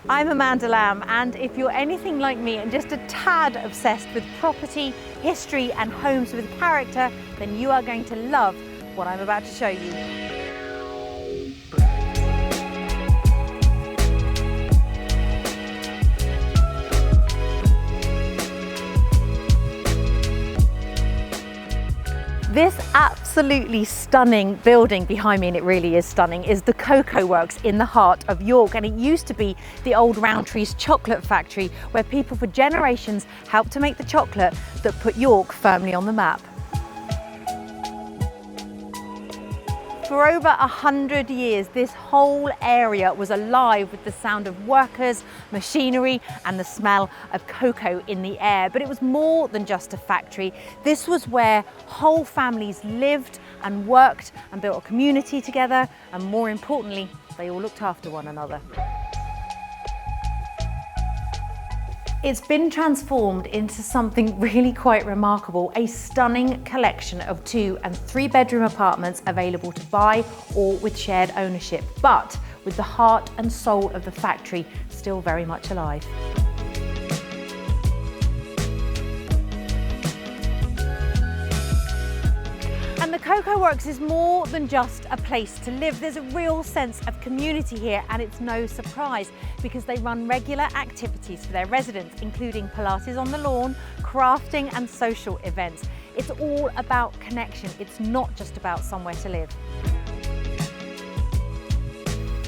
I'm Amanda Lamb, and if you're anything like me and just a tad obsessed with property, history and homes with character, then you are going to love what I'm about to show you. This absolutely stunning building behind me, and it really is stunning, is the Cocoa Works in the heart of York. And it used to be the old Rowntree's chocolate factory, where people for generations helped to make the chocolate that put York firmly on the map. For over 100 years, this whole area was alive with the sound of workers, machinery, and the smell of cocoa in the air. But it was more than just a factory. This was where whole families lived and worked and built a community together, and more importantly, they all looked after one another. It's been transformed into something really quite remarkable, a stunning collection of 2- and 3-bedroom apartments available to buy or with shared ownership, but with the heart and soul of the factory still very much alive. And the Cocoa Works is more than just a place to live. There's a real sense of community here, and it's no surprise because they run regular activities for their residents, including Pilates on the lawn, crafting and social events. It's all about connection. It's not just about somewhere to live.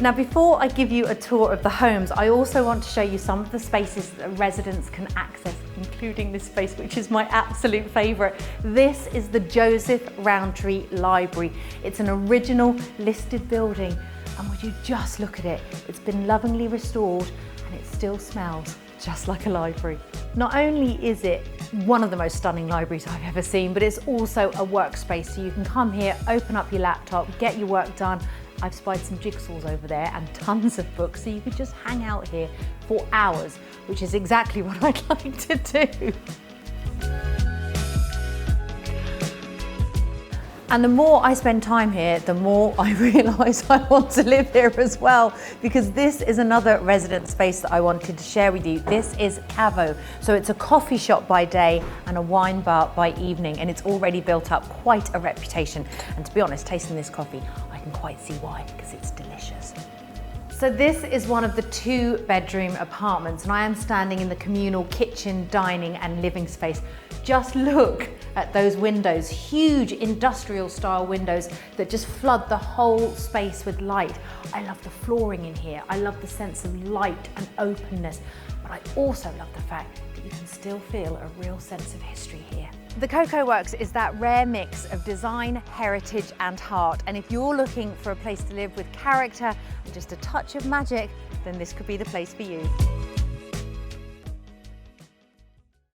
Now, before I give you a tour of the homes, I also want to show you some of the spaces that residents can access, including this space, which is my absolute favourite. This is the Joseph Rowntree Library. It's an original listed building, and would you just look at it? It's been lovingly restored and it still smells just like a library. Not only is it one of the most stunning libraries I've ever seen, but it's also a workspace, so you can come here, open up your laptop, get your work done. I've spied some jigsaws over there and tons of books, so you could just hang out here for hours, which is exactly what I'd like to do. And the more I spend time here, the more I realise I want to live here as well, because this is another resident space that I wanted to share with you. This is Cavo. So it's a coffee shop by day and a wine bar by evening, and it's already built up quite a reputation. And to be honest, tasting this coffee, I can quite see why, because it's delicious. So this is one of the 2-bedroom apartments, and I am standing in the communal kitchen, dining and living space. Just look at those windows, huge industrial style windows that just flood the whole space with light. I love the flooring in here. I love the sense of light and openness, but I also love the fact that you can still feel a real sense of history here. The Cocoa Works is that rare mix of design, heritage and heart, and if you're looking for a place to live with character and just a touch of magic, then this could be the place for you.